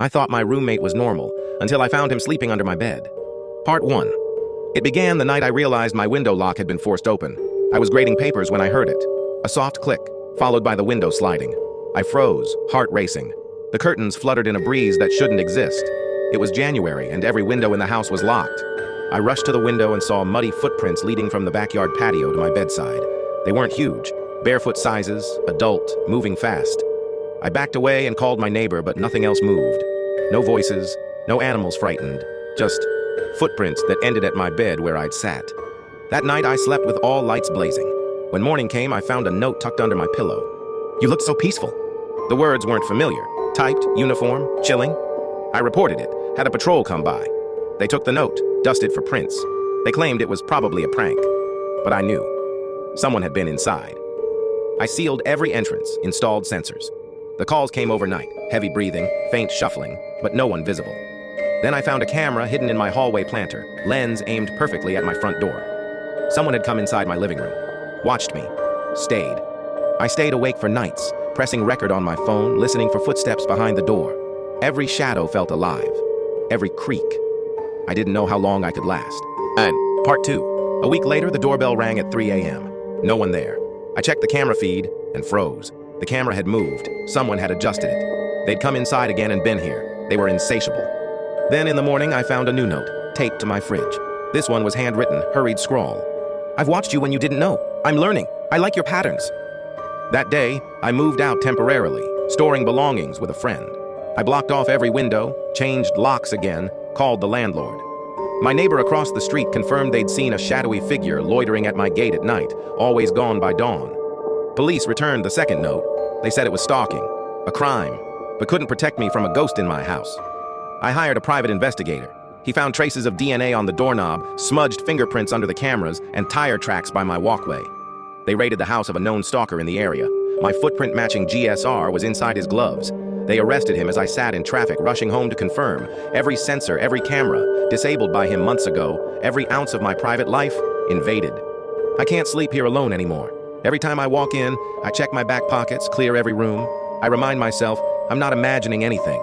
I thought my roommate was normal until I found him sleeping under my bed. Part 1. It began the night I realized my window lock had been forced open. I was grading papers when I heard it. A soft click, followed by the window sliding. I froze, heart racing. The curtains fluttered in a breeze that shouldn't exist. It was January and every window in the house was locked. I rushed to the window and saw muddy footprints leading from the backyard patio to my bedside. They weren't huge, barefoot sizes, adult, moving fast. I backed away and called my neighbor, but nothing else moved. No voices, no animals frightened, just footprints that ended at my bed where I'd sat. That night I slept with all lights blazing. When morning came, I found a note tucked under my pillow. "You looked so peaceful." The words weren't familiar. Typed, uniform, chilling. I reported it, had a patrol come by. They took the note, dusted for prints. They claimed it was probably a prank. But I knew. Someone had been inside. I sealed every entrance, installed sensors. The calls came overnight, heavy breathing, faint shuffling, but no one visible. Then I found a camera hidden in my hallway planter, lens aimed perfectly at my front door. Someone had come inside my living room, watched me, stayed. I stayed awake for nights, pressing record on my phone, listening for footsteps behind the door. Every shadow felt alive, every creak. I didn't know how long I could last. And part 2. A week later, the doorbell rang at 3 a.m. No one there. I checked the camera feed and froze. The camera had moved. Someone had adjusted it. They'd come inside again and been here. They were insatiable. Then in the morning, I found a new note, taped to my fridge. This one was handwritten, hurried scrawl. "I've watched you when you didn't know. I'm learning. I like your patterns." That day, I moved out temporarily, storing belongings with a friend. I blocked off every window, changed locks again, called the landlord. My neighbor across the street confirmed they'd seen a shadowy figure loitering at my gate at night, always gone by dawn. Police returned the second note. They said it was stalking, a crime, but couldn't protect me from a ghost in my house. I hired a private investigator. He found traces of DNA on the doorknob, smudged fingerprints under the cameras, and tire tracks by my walkway. They raided the house of a known stalker in the area. My footprint-matching GSR was inside his gloves. They arrested him as I sat in traffic, rushing home to confirm. Every sensor, every camera, disabled by him months ago, every ounce of my private life, invaded. I can't sleep here alone anymore. Every time I walk in, I check my back pockets, clear every room. I remind myself, I'm not imagining anything.